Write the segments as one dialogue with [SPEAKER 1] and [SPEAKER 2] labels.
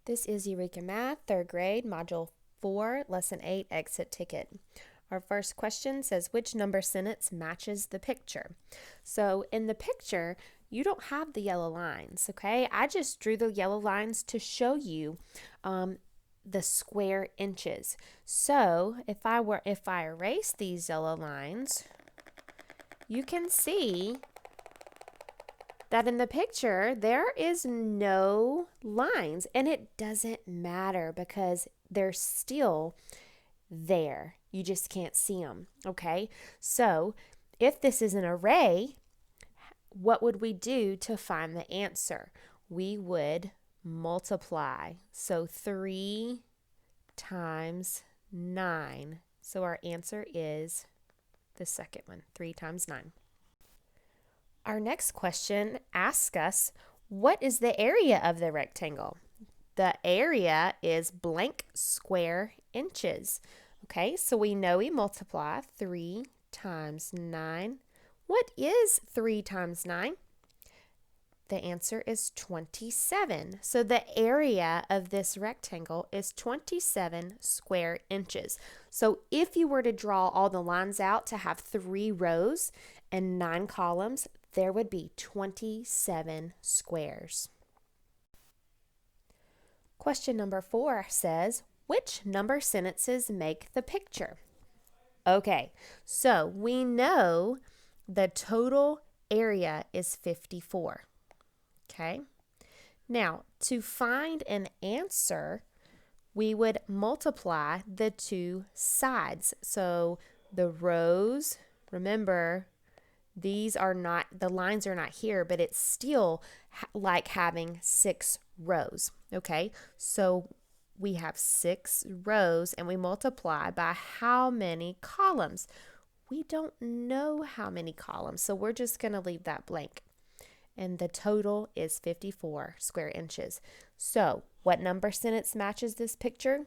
[SPEAKER 1] This is Eureka Math, 3rd grade, Module 4, Lesson 8, Exit Ticket. Our first question says, which number sentence matches the picture? So in the picture, you don't have the yellow lines, okay? I just drew the yellow lines to show you the square inches. So if I erase these yellow lines, you can see that in the picture there is no lines, and it doesn't matter because they're still there. You just can't see them, okay? So if this is an array, what would we do to find the answer? We would multiply. So 3 times 9. So our answer is the second one, 3 times 9. Our next question asks us, what is the area of the rectangle? The area is blank square inches. Okay, so we know we multiply 3 times 9. What is 3 times 9? The answer is 27. So the area of this rectangle is 27 square inches. So if you were to draw all the lines out to have 3 rows and 9 columns, there would be 27 squares. Question number 4 says, which number sentences make the picture? Okay, so we know the total area is 54. Okay, now to find an answer, we would multiply the two sides. So the rows, remember, these are not, the lines are not here, but it's still like having 6 rows. Okay, so we have 6 rows and we multiply by how many columns? We don't know how many columns, so we're just going to leave that blank. And the total is 54 square inches. So what number sentence matches this picture?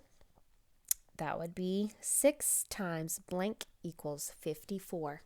[SPEAKER 1] That would be 6 times blank equals 54.